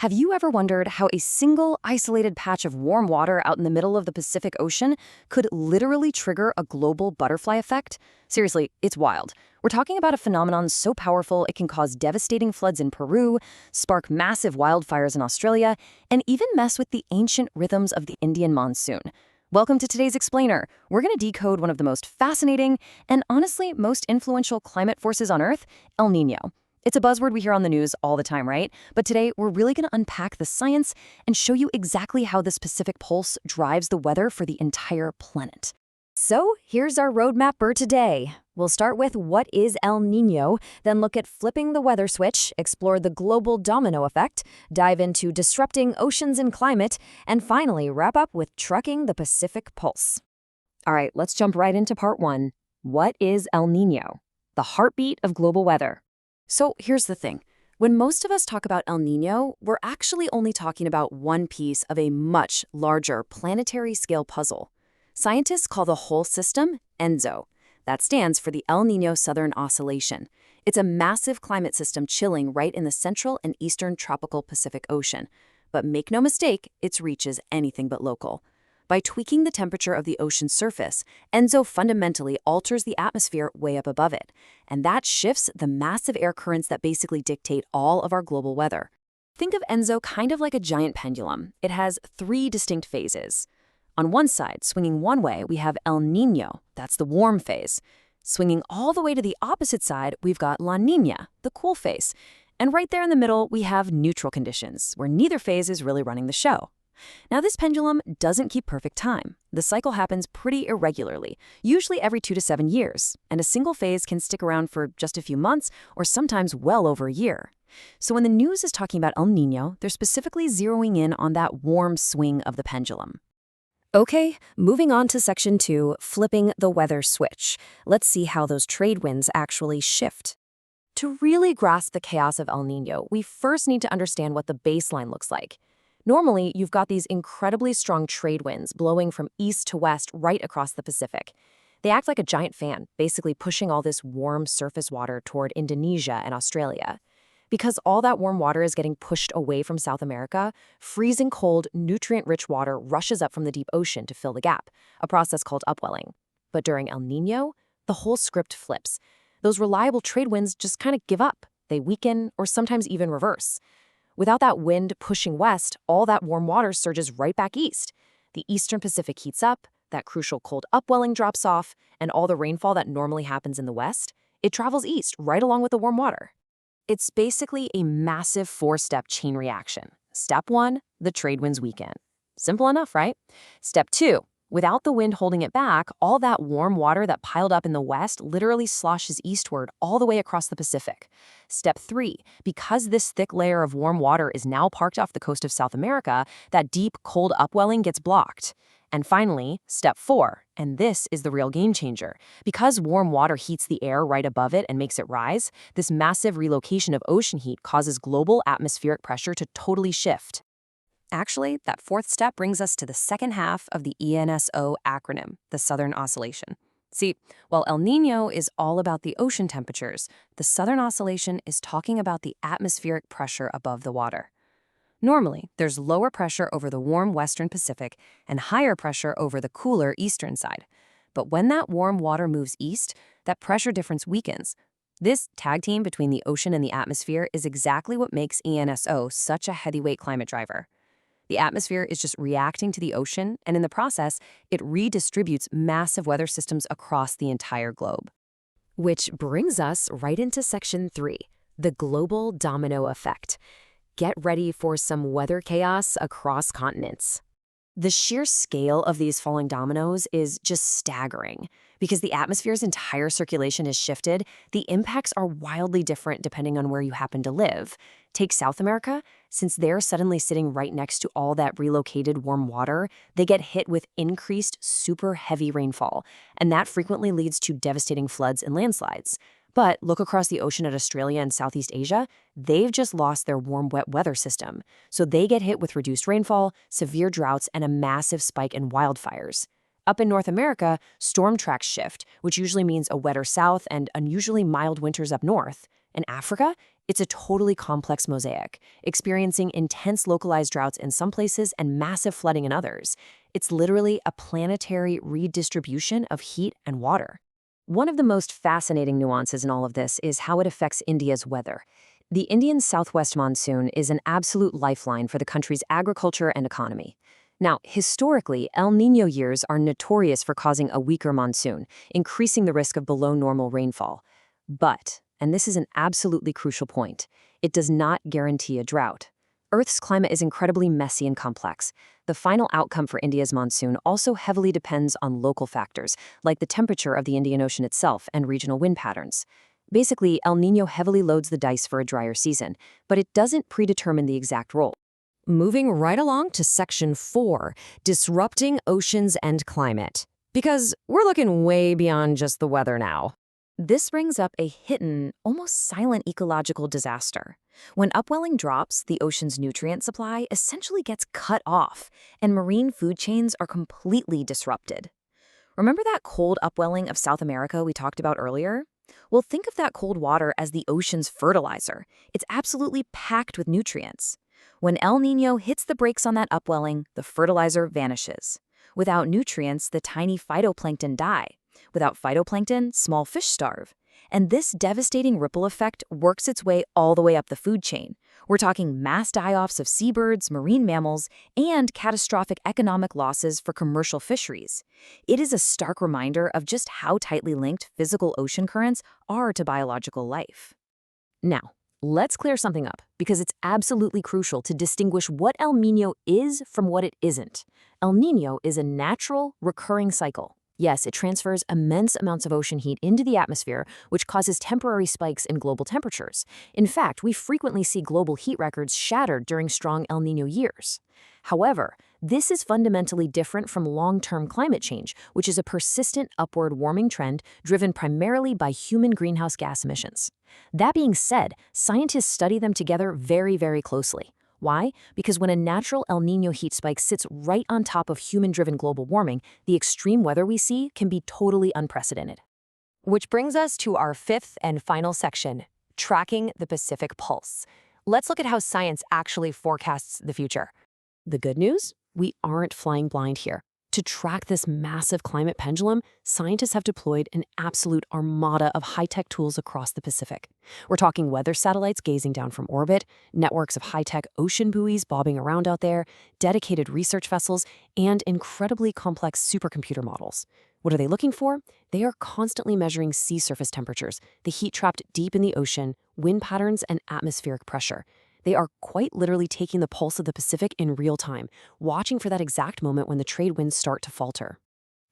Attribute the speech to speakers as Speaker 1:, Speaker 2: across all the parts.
Speaker 1: Have you ever wondered how a single isolated patch of warm water out in the middle of the Pacific Ocean could literally trigger a global butterfly effect? Seriously, it's wild. We're talking about a phenomenon so powerful it can cause devastating floods in Peru, spark massive wildfires in Australia, and even mess with the ancient rhythms of the Indian monsoon. Welcome to today's Explainer. We're going to decode one of the most fascinating and honestly most influential climate forces on Earth, El Niño. It's a buzzword we hear on the news all the time, right? But today, we're really going to unpack the science and show you exactly how this Pacific pulse drives the weather for the entire planet. So, here's our roadmap for today. We'll start with what is El Niño, then look at flipping the weather switch, explore the global domino effect, dive into disrupting oceans and climate, and finally wrap up with trucking the Pacific pulse. All right, let's jump right into part one. What is El Niño? The heartbeat of global weather. So here's the thing. When most of us talk about El Niño, we're actually only talking about one piece of a much larger planetary scale puzzle. Scientists call the whole system ENSO. That stands for the El Niño-Southern Oscillation. It's a massive climate system chilling right in the central and eastern tropical Pacific Ocean. But make no mistake, its reach is anything but local. By tweaking the temperature of the ocean's surface, ENSO fundamentally alters the atmosphere way up above it, and that shifts the massive air currents that basically dictate all of our global weather. Think of ENSO kind of like a giant pendulum. It has three distinct phases. On one side, swinging one way, we have El Niño, that's the warm phase. Swinging all the way to the opposite side, we've got La Niña, the cool phase. And right there in the middle, we have neutral conditions, where neither phase is really running the show. Now, this pendulum doesn't keep perfect time. The cycle happens pretty irregularly, usually every 2 to 7 years, and a single phase can stick around for just a few months or sometimes well over a year. So when the news is talking about El Niño, they're specifically zeroing in on that warm swing of the pendulum. Okay, moving on to section 2, flipping the weather switch. Let's see how those trade winds actually shift. To really grasp the chaos of El Niño, we first need to understand what the baseline looks like. Normally, you've got these incredibly strong trade winds blowing from east to west right across the Pacific. They act like a giant fan, basically pushing all this warm surface water toward Indonesia and Australia. Because all that warm water is getting pushed away from South America, freezing cold, nutrient-rich water rushes up from the deep ocean to fill the gap, a process called upwelling. But during El Niño, the whole script flips. Those reliable trade winds just kind of give up. They weaken or sometimes even reverse. Without that wind pushing west, all that warm water surges right back east. The eastern Pacific heats up, that crucial cold upwelling drops off, and all the rainfall that normally happens in the west, it travels east right along with the warm water. It's basically a massive 4-step chain reaction. Step 1, the trade winds weaken. Simple enough, right? Step 2, without the wind holding it back, all that warm water that piled up in the west literally sloshes eastward all the way across the Pacific. Step 3, because this thick layer of warm water is now parked off the coast of South America, that deep, cold upwelling gets blocked. And finally, step 4, and this is the real game changer. Because warm water heats the air right above it and makes it rise, this massive relocation of ocean heat causes global atmospheric pressure to totally shift. Actually, that 4th step brings us to the second half of the ENSO acronym, the Southern Oscillation. See, while El Niño is all about the ocean temperatures, the Southern Oscillation is talking about the atmospheric pressure above the water. Normally, there's lower pressure over the warm western Pacific and higher pressure over the cooler eastern side. But when that warm water moves east, that pressure difference weakens. This tag team between the ocean and the atmosphere is exactly what makes ENSO such a heavyweight climate driver. The atmosphere is just reacting to the ocean, and in the process, it redistributes massive weather systems across the entire globe. Which brings us right into section 3, the global domino effect. Get ready for some weather chaos across continents. The sheer scale of these falling dominoes is just staggering. Because the atmosphere's entire circulation is shifted, the impacts are wildly different depending on where you happen to live. Take South America. Since they're suddenly sitting right next to all that relocated warm water, they get hit with increased super heavy rainfall, and that frequently leads to devastating floods and landslides. But look across the ocean at Australia and Southeast Asia, they've just lost their warm, wet weather system. So they get hit with reduced rainfall, severe droughts, and a massive spike in wildfires. Up in North America, storm tracks shift, which usually means a wetter south and unusually mild winters up north. In Africa, It's a totally complex mosaic, experiencing intense localized droughts in some places and massive flooding in others. It's literally a planetary redistribution of heat and water. One of the most fascinating nuances in all of this is how it affects India's weather. The Indian southwest monsoon is an absolute lifeline for the country's agriculture and economy. Now, historically, El Niño years are notorious for causing a weaker monsoon, increasing the risk of below normal rainfall. But, and this is an absolutely crucial point, it does not guarantee a drought. Earth's climate is incredibly messy and complex. The final outcome for India's monsoon also heavily depends on local factors, like the temperature of the Indian Ocean itself and regional wind patterns. Basically, El Niño heavily loads the dice for a drier season, but it doesn't predetermine the exact role. Moving right along to Section 4, Disrupting Oceans and Climate. Because we're looking way beyond just the weather now. This brings up a hidden, almost silent ecological disaster. When upwelling drops, the ocean's nutrient supply essentially gets cut off, and marine food chains are completely disrupted. Remember that cold upwelling of South America we talked about earlier? Well, think of that cold water as the ocean's fertilizer. It's absolutely packed with nutrients. When El Niño hits the brakes on that upwelling, the fertilizer vanishes. Without nutrients, the tiny phytoplankton die. Without phytoplankton, small fish starve. And this devastating ripple effect works its way all the way up the food chain. We're talking mass die-offs of seabirds, marine mammals, and catastrophic economic losses for commercial fisheries. It is a stark reminder of just how tightly linked physical ocean currents are to biological life. Now, let's clear something up, because it's absolutely crucial to distinguish what El Niño is from what it isn't. El Niño is a natural, recurring cycle. Yes, it transfers immense amounts of ocean heat into the atmosphere, which causes temporary spikes in global temperatures. In fact, we frequently see global heat records shattered during strong El Niño years. However, this is fundamentally different from long-term climate change, which is a persistent upward warming trend driven primarily by human greenhouse gas emissions. That being said, scientists study them together very, very closely. Why? Because when a natural El Niño heat spike sits right on top of human-driven global warming, the extreme weather we see can be totally unprecedented. Which brings us to our fifth and final section, tracking the Pacific pulse. Let's look at how science actually forecasts the future. The good news? We aren't flying blind here. To track this massive climate pendulum, scientists have deployed an absolute armada of high-tech tools across the Pacific. We're talking weather satellites gazing down from orbit, networks of high-tech ocean buoys bobbing around out there, dedicated research vessels, and incredibly complex supercomputer models. What are they looking for? They are constantly measuring sea surface temperatures, the heat trapped deep in the ocean, wind patterns, and atmospheric pressure. They are quite literally taking the pulse of the Pacific in real time, watching for that exact moment when the trade winds start to falter.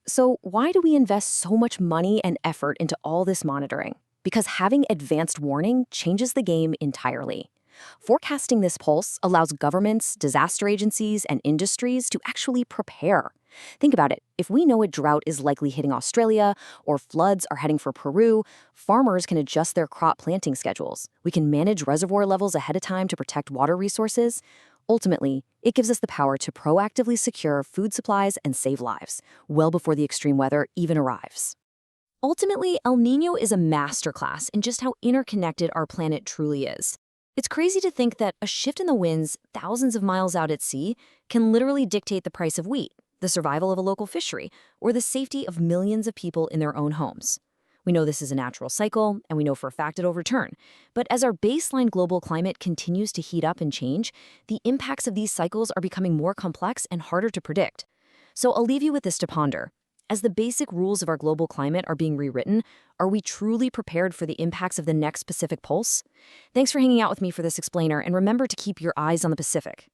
Speaker 1: So why do we invest so much money and effort into all this monitoring? Because having advanced warning changes the game entirely. Forecasting this pulse allows governments, disaster agencies, and industries to actually prepare. Think about it. If we know a drought is likely hitting Australia or floods are heading for Peru, farmers can adjust their crop planting schedules. We can manage reservoir levels ahead of time to protect water resources. Ultimately, it gives us the power to proactively secure food supplies and save lives, well before the extreme weather even arrives. Ultimately, El Niño is a masterclass in just how interconnected our planet truly is. It's crazy to think that a shift in the winds thousands of miles out at sea can literally dictate the price of wheat, the survival of a local fishery, or the safety of millions of people in their own homes. We know this is a natural cycle, and we know for a fact it'll return. But as our baseline global climate continues to heat up and change, the impacts of these cycles are becoming more complex and harder to predict. So I'll leave you with this to ponder. As the basic rules of our global climate are being rewritten, are we truly prepared for the impacts of the next Pacific pulse? Thanks for hanging out with me for this explainer, and remember to keep your eyes on the Pacific.